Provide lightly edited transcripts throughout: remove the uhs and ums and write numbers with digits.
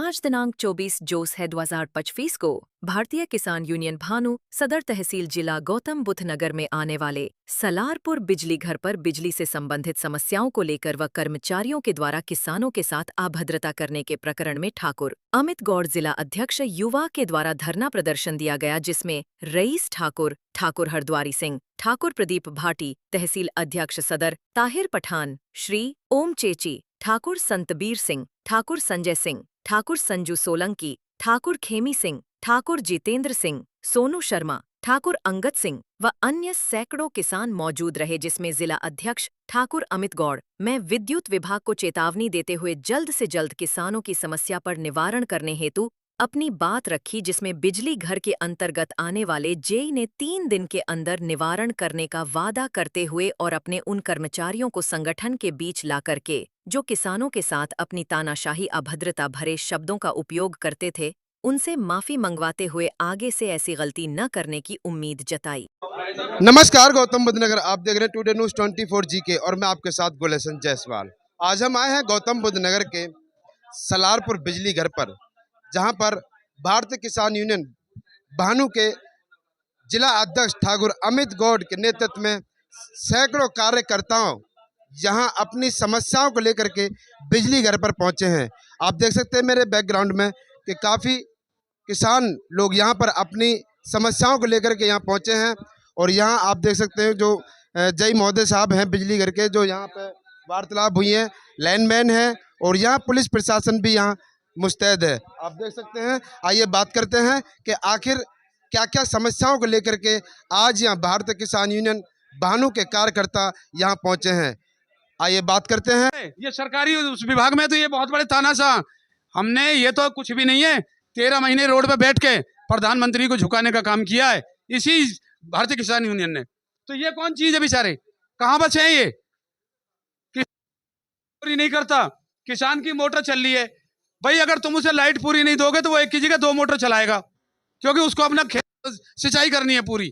आज दिनांक 24 जोस है 2025 को भारतीय किसान यूनियन भानु सदर तहसील जिला गौतम बुद्ध नगर में आने वाले सलारपुर बिजली घर पर बिजली से संबंधित समस्याओं को लेकर व कर्मचारियों के द्वारा किसानों के साथ अभद्रता करने के प्रकरण में ठाकुर अमित गौड़ जिला अध्यक्ष युवा के द्वारा धरना प्रदर्शन दिया गया, जिसमें रईस ठाकुर, ठाकुर हरद्वारी सिंह, ठाकुर प्रदीप भाटी, तहसील अध्यक्ष सदर ताहिर पठान, श्री ओम चेची, ठाकुर संतबीर सिंह, ठाकुर संजय सिंह, ठाकुर संजू सोलंकी, ठाकुर खेमी सिंह, ठाकुर जितेंद्र सिंह, सोनू शर्मा, ठाकुर अंगद सिंह व अन्य सैकड़ों किसान मौजूद रहे, जिसमें जिला अध्यक्ष ठाकुर अमित गौड़ में विद्युत विभाग को चेतावनी देते हुए जल्द से जल्द किसानों की समस्या पर निवारण करने हेतु अपनी बात रखी, जिसमें बिजली घर के अंतर्गत आने वाले जेई ने 3 दिन के अंदर निवारण करने का वादा करते हुए और अपने उन कर्मचारियों को संगठन के बीच ला करके जो किसानों के साथ अपनी तानाशाही अभद्रता भरे शब्दों का उपयोग करते थे, उनसे माफी मंगवाते हुए आगे से ऐसी गलती न करने की उम्मीद जताई। नमस्कार, गौतम बुद्ध नगर आप देख रहे हैं टुडे न्यूज़ 24 जीके और मैं आपके साथ गुलशन जायसवाल। आज हम आए हैं गौतम बुद्ध नगर के सलारपुर बिजली घर पर, जहां पर भारतीय किसान यूनियन भानु के जिला अध्यक्ष ठाकुर अमित गौड़ के नेतृत्व में सैकड़ों कार्यकर्ताओं यहां अपनी समस्याओं को लेकर के बिजली घर पर पहुंचे हैं। आप देख सकते हैं मेरे बैकग्राउंड में कि काफ़ी किसान लोग यहां पर अपनी समस्याओं को लेकर के यहां पहुंचे हैं और यहां आप देख सकते हैं जो जय महोदय साहब हैं बिजली घर के, जो यहां पे वार्तालाप हुई है, लाइनमैन है और यहां पुलिस प्रशासन भी यहां मुस्तैद है। आप देख सकते हैं। आइए बात करते हैं कि आखिर क्या क्या समस्याओं को लेकर के आज यहाँ भारतीय किसान यूनियन भानु के कार्यकर्ता यहाँ पहुंचे हैं। आइए बात करते हैं। ये सरकारी उस विभाग में तो ये बहुत बड़े तानाशाह, हमने ये तो कुछ भी नहीं है, 13 महीने रोड पे बैठ के प्रधानमंत्री को झुकाने का काम किया है इसी भारतीय किसान यूनियन ने। तो ये कौन चीज है बेचारे, कहाँ बचे हैं ये? पूरी नहीं करता, किसान की मोटर चल रही है भाई, अगर तुम उसे लाइट पूरी नहीं दोगे तो वो एक की जगह 2 मोटर चलाएगा, क्योंकि उसको अपना खेत सिंचाई करनी है पूरी।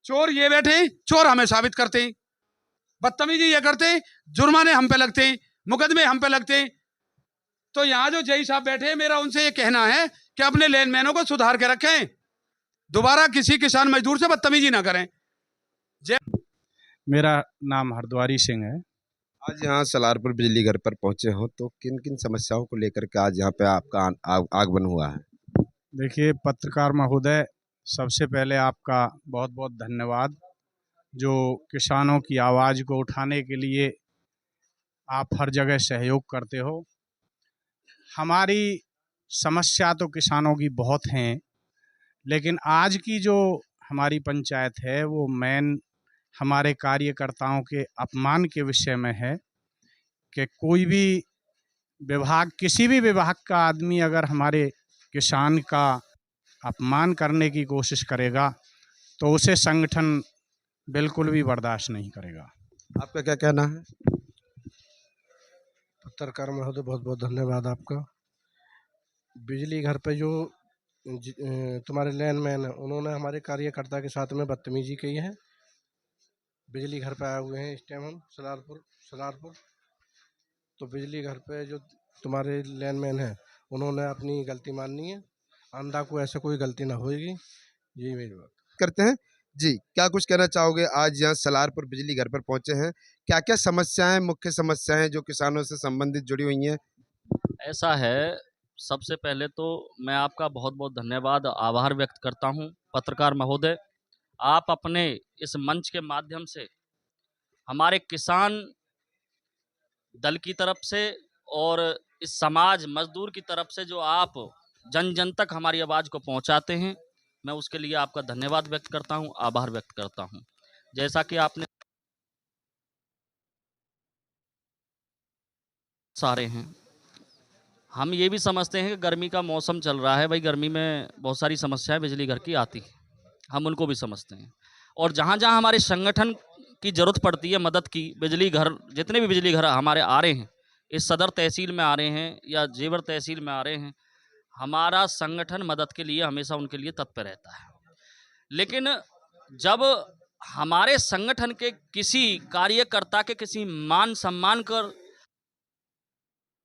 चोर ये बैठे, चोर हमें साबित करते हैं, बदतमीजी ये करते हैं, जुर्माने हम पे लगते हैं, मुकदमे हम पे लगते हैं। तो यहाँ जो जय साहब बैठे, मेरा उनसे ये कहना है कि अपने लेनमैनों को सुधार के रखें, दोबारा किसी किसान मजदूर से बदतमीजी ना करें। मेरा नाम हरद्वारी सिंह है। आज यहाँ सलारपुर बिजली घर पर पहुंचे हो तो किन किन समस्याओं को लेकर के आज यहाँ पे आपका आगमन हुआ है? देखिए पत्रकार महोदय, सबसे पहले आपका बहुत बहुत धन्यवाद, जो किसानों की आवाज़ को उठाने के लिए आप हर जगह सहयोग करते हो। हमारी समस्या तो किसानों की बहुत हैं, लेकिन आज की जो हमारी पंचायत है वो मेन हमारे कार्यकर्ताओं के अपमान के विषय में है कि कोई भी विभाग, किसी भी विभाग का आदमी अगर हमारे किसान का अपमान करने की कोशिश करेगा तो उसे संगठन बिल्कुल भी बर्दाश्त नहीं करेगा। आपका क्या कहना है? पत्रकार महोदय, बहुत बहुत धन्यवाद आपका। बिजली घर पे जो तुम्हारे लैंडमैन है, उन्होंने हमारे कार्यकर्ता के साथ में बदतमीजी की है। बिजली घर पे आए हुए हैं इस टाइम हम सलारपुर। तो बिजली घर पे जो तुम्हारे लैंडमैन है, उन्होंने अपनी गलती माननी है, आंदा को ऐसे कोई गलती ना होगी, यही मेरी बात करते हैं जी। क्या कुछ कहना चाहोगे? आज यहाँ सलारपुर बिजली घर पर पहुंचे हैं, क्या क्या समस्याएं, मुख्य समस्याएं जो किसानों से संबंधित जुड़ी हुई हैं? ऐसा है, सबसे पहले तो मैं आपका बहुत बहुत धन्यवाद, आभार व्यक्त करता हूं पत्रकार महोदय। आप अपने इस मंच के माध्यम से हमारे किसान दल की तरफ से और इस समाज मजदूर की तरफ से जो आप जन जन तक हमारी आवाज़ को पहुंचाते हैं, मैं उसके लिए आपका धन्यवाद व्यक्त करता हूं, आभार व्यक्त करता हूं। जैसा कि आपने सारे हैं, हम ये भी समझते हैं कि गर्मी का मौसम चल रहा है भाई, गर्मी में बहुत सारी समस्याएं बिजली घर की आती हैं, हम उनको भी समझते हैं। और जहाँ जहाँ हमारे संगठन की ज़रूरत पड़ती है मदद की, बिजली घर, जितने भी बिजली घर हमारे आ रहे हैं, इस सदर तहसील में आ रहे हैं या जेवर तहसील में आ रहे हैं, हमारा संगठन मदद के लिए हमेशा उनके लिए तत्पर रहता है। लेकिन जब हमारे संगठन के किसी कार्यकर्ता के किसी मान सम्मान कर,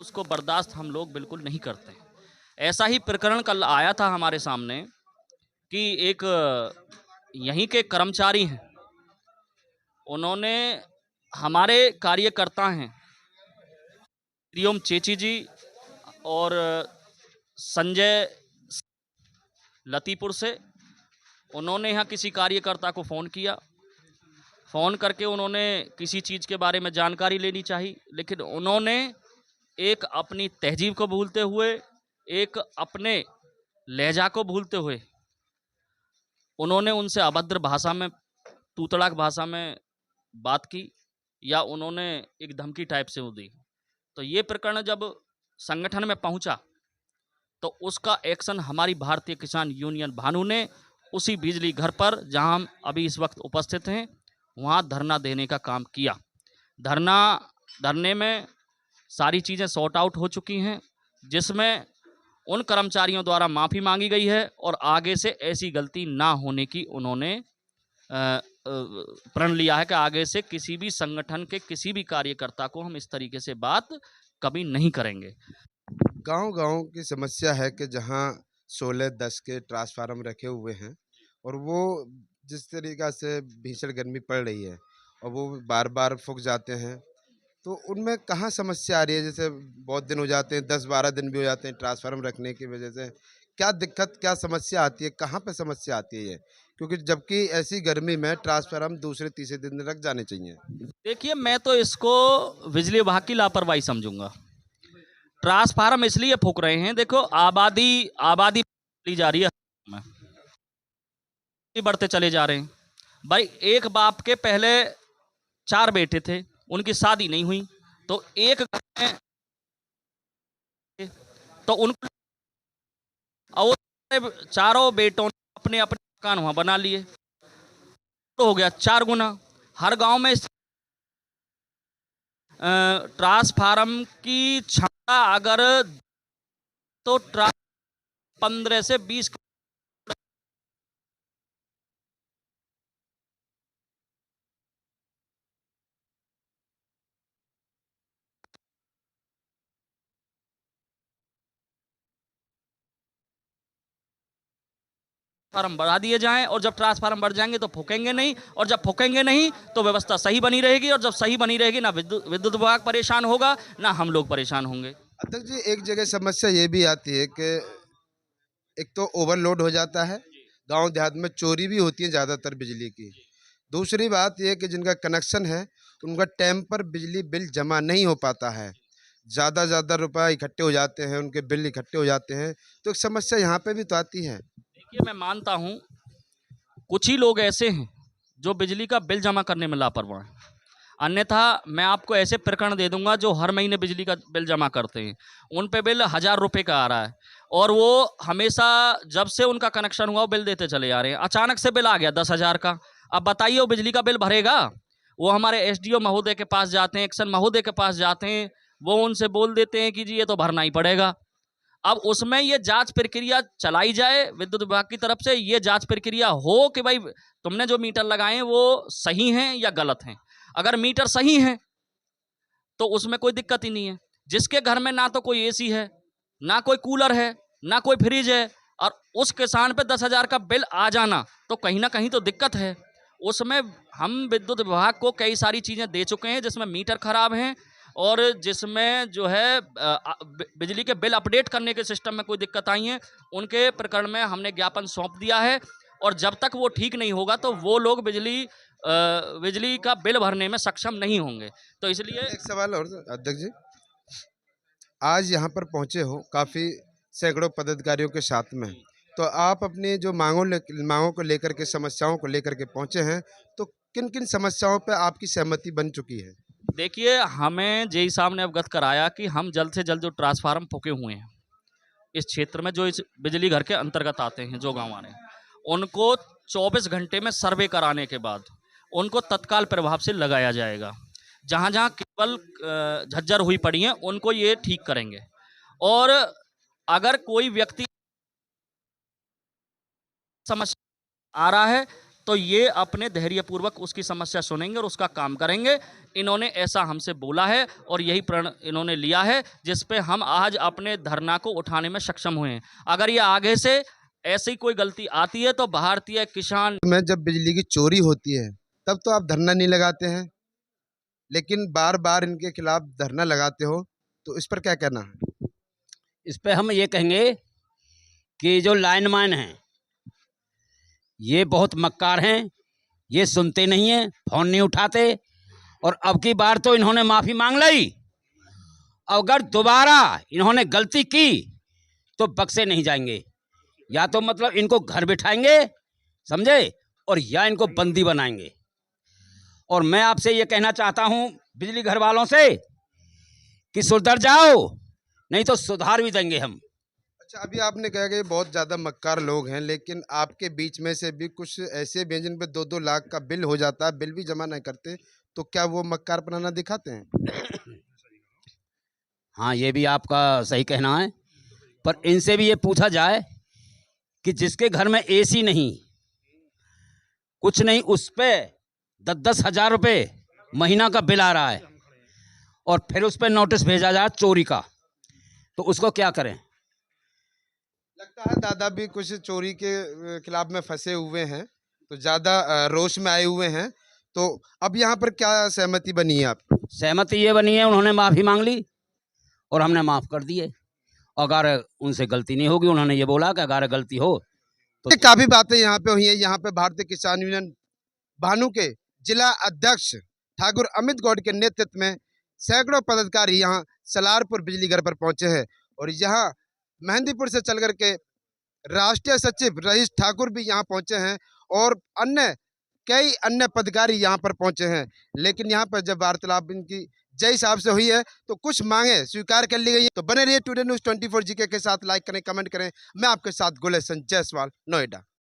उसको बर्दाश्त हम लोग बिल्कुल नहीं करते। ऐसा ही प्रकरण कल आया था हमारे सामने कि एक यहीं के कर्मचारी हैं, उन्होंने हमारे कार्यकर्ता हैं हरिओम चेची जी और संजय लतीपुर से, उन्होंने यहाँ किसी कार्यकर्ता को फ़ोन किया। फ़ोन करके उन्होंने किसी चीज़ के बारे में जानकारी लेनी चाहिए, लेकिन उन्होंने एक अपनी तहजीब को भूलते हुए, एक अपने लहजा को भूलते हुए, उन्होंने उनसे अभद्र भाषा में, तूतड़ाक भाषा में बात की या उन्होंने एक धमकी टाइप से वो दी। तो ये प्रकरण जब संगठन में पहुंचा तो उसका एक्शन हमारी भारतीय किसान यूनियन भानु ने उसी बिजली घर पर, जहां हम अभी इस वक्त उपस्थित हैं, वहां धरना देने का काम किया। धरने में सारी चीज़ें सॉर्ट आउट हो चुकी हैं, जिसमें उन कर्मचारियों द्वारा माफ़ी मांगी गई है और आगे से ऐसी गलती ना होने की उन्होंने प्रण लिया है कि आगे से किसी भी संगठन के किसी भी कार्यकर्ता को हम इस तरीके से बात कभी नहीं करेंगे। गांव-गांव की समस्या है कि जहां 16-10 के ट्रांसफार्मर रखे हुए हैं और वो जिस तरीक़ा से भीषण गर्मी पड़ रही है और वो बार-बार फूँक जाते हैं, तो उनमें कहाँ समस्या आ रही है? जैसे बहुत दिन हो जाते हैं, 10-12 दिन भी हो जाते हैं ट्रांसफार्मर रखने की वजह से। क्या दिक्कत, क्या समस्या आती है? कहाँ पे समस्या आती है ये? क्योंकि जबकि ऐसी गर्मी में ट्रांसफार्मर दूसरे-तीसरे दिन रख जाने चाहिए। देखिए, मैं तो इसको बिजली विभाग की लापरवाही समझूंगा। ट्रांसफार्मर इसलिए फूक रहे हैं, देखो आबादी बढ़ती जा रही है, बढ़ते चले जा रहे हैं। भाई, एक बाप के पहले 4 बेटे थे, उनकी शादी नहीं हुई, तो एक घर में तो उनको और चारों बेटों ने अपने अपने मकान वहां बना लिए, तो हो गया 4 गुना। हर गांव में ट्रांसफार्मर की क्षमता अगर तो 15 से 20 ट्रांसफार्मर बढ़ा दिए जाएं, और जब ट्रांसफार्मर बढ़ जाएंगे तो फूकेंगे नहीं, और जब फूकेंगे नहीं तो व्यवस्था सही बनी रहेगी, और जब सही बनी रहेगी ना विद्युत विभाग परेशान होगा ना हम लोग परेशान होंगे। अध्यक्ष जी, एक जगह समस्या ये भी आती है कि एक तो ओवरलोड हो जाता है, गांव देहात में चोरी भी होती है ज़्यादातर बिजली की। दूसरी बात ये कि जिनका कनेक्शन है उनका टाइम पर बिजली बिल जमा नहीं हो पाता है, ज़्यादा रुपए इकट्ठे हो जाते हैं, उनके बिल इकट्ठे हो जाते हैं, तो एक समस्या यहाँ पे भी तो आती है। देखिए, मैं मानता हूं कुछ ही लोग ऐसे हैं जो बिजली का बिल जमा करने में लापरवाह हैं, अन्यथा मैं आपको ऐसे प्रकरण दे दूंगा जो हर महीने बिजली का बिल जमा करते हैं, उन पे बिल 1000 रुपये का आ रहा है और वो हमेशा जब से उनका कनेक्शन हुआ वो बिल देते चले जा रहे हैं। अचानक से बिल आ गया 10,000 का, अब बताइए वो बिजली का बिल भरेगा? वो हमारे एसडीओ महोदय के पास जाते हैं, एक्शन महोदय के पास जाते हैं, वो उनसे बोल देते हैं कि जी ये तो भरना ही पड़ेगा। अब उसमें ये जांच प्रक्रिया चलाई जाए विद्युत विभाग की तरफ से, ये जांच प्रक्रिया हो कि भाई तुमने जो मीटर लगाए हैं वो सही हैं या गलत हैं। अगर मीटर सही हैं तो उसमें कोई दिक्कत ही नहीं है। जिसके घर में ना तो कोई एसी है, ना कोई कूलर है, ना कोई फ्रिज है, और उस किसान पे 10,000 का बिल आ जाना तो कहीं ना कहीं तो दिक्कत है। उसमें हम विद्युत विभाग को कई सारी चीज़ें दे चुके हैं जिसमें मीटर खराब हैं और जिसमें जो है बिजली के बिल अपडेट करने के सिस्टम में कोई दिक्कत आई है, उनके प्रकरण में हमने ज्ञापन सौंप दिया है, और जब तक वो ठीक नहीं होगा तो वो लोग बिजली का बिल भरने में सक्षम नहीं होंगे। तो इसलिए एक सवाल और अध्यक्ष जी, आज यहाँ पर पहुँचे हो काफ़ी सैकड़ों पदाधिकारियों के साथ में, तो आप अपनी जो मांगों को लेकर के, समस्याओं को लेकर के पहुँचे हैं, तो किन किन समस्याओं पर आपकी सहमति बन चुकी है? देखिए, हमें जेई साहब ने अवगत कराया कि हम जल्द से जल्द जो ट्रांसफार्मर फूके हुए हैं इस क्षेत्र में, जो इस बिजली घर के अंतर्गत आते हैं, जो गाँव वाले, उनको 24 घंटे में सर्वे कराने के बाद उनको तत्काल प्रभाव से लगाया जाएगा। जहाँ जहाँ केवल झज्जर हुई पड़ी हैं उनको ये ठीक करेंगे, और अगर कोई व्यक्ति समस्या आ रहा है तो ये अपने धैर्यपूर्वक उसकी समस्या सुनेंगे और उसका काम करेंगे। इन्होंने ऐसा हमसे बोला है और यही प्रण इन्होंने लिया है, जिस पे हम आज अपने धरना को उठाने में सक्षम हुए हैं। अगर ये आगे से ऐसी कोई गलती आती है तो भारतीय किसान में जब बिजली की चोरी होती है तब तो आप धरना नहीं लगाते हैं, लेकिन बार बार इनके खिलाफ धरना लगाते हो, तो इस पर क्या कहना है? इस पे हम ये कहेंगे कि जो लाइनमैन हैं ये बहुत मक्कार हैं, ये सुनते नहीं हैं, फोन नहीं उठाते, और अब की बार तो इन्होंने माफ़ी मांग ली। अगर दोबारा इन्होंने गलती की तो बक्से नहीं जाएंगे, या तो मतलब इनको घर बिठाएंगे, समझे, और या इनको बंदी बनाएंगे। और मैं आपसे ये कहना चाहता हूँ बिजली घर वालों से कि सुधर जाओ, नहीं तो सुधार भी देंगे हम। अच्छा, अभी आपने कहा कि बहुत ज़्यादा मक्कार लोग हैं, लेकिन आपके बीच में से भी कुछ ऐसे भी हैं जिन पे 2-2 लाख का बिल हो जाता है, बिल भी जमा नहीं करते, तो क्या वो मक्कारपना ना दिखाते हैं? हाँ, ये भी आपका सही कहना है, पर इनसे भी ये पूछा जाए कि जिसके घर में एसी नहीं, कुछ नहीं, उस पे 10-10 हज़ार रुपये महीना का बिल आ रहा है, और फिर उस पर नोटिस भेजा जाए चोरी का, तो उसको क्या करें? लगता है दादा भी कुछ चोरी के खिलाफ में फंसे हुए हैं, तो ज़्यादा रोष में आए हुए हैं। तो अब यहाँ पर क्या सहमति बनी है आपकी? सहमति ये बनी है, उन्होंने माफ़ी मांग ली और हमने माफ़ कर दिए। अगर उनसे गलती नहीं होगी, उन्होंने ये बोला कि अगर गलती हो तो काफ़ी बातें यहाँ पे हुई हैं। यहाँ पे भारतीय किसान यूनियन भानु के जिला अध्यक्ष ठाकुर अमित गौड़ के नेतृत्व में सैकड़ों पदाधिकारी यहाँ सलारपुर बिजली घर पर पहुंचे हैं, और यहाँ मेहंदीपुर से चल करके राष्ट्रीय सचिव रईस ठाकुर भी यहाँ पहुंचे हैं, और कई अन्य पदाधिकारी यहाँ पर पहुंचे हैं। लेकिन यहाँ पर जब वार्तालाप इनकी जय साहब से हुई है तो कुछ मांगे स्वीकार कर ली गई है। तो बने रहिए टुडे न्यूज़ 24 जीके के साथ, लाइक करें, कमेंट करें। मैं आपके साथ गुलेशन जायसवाल, नोएडा।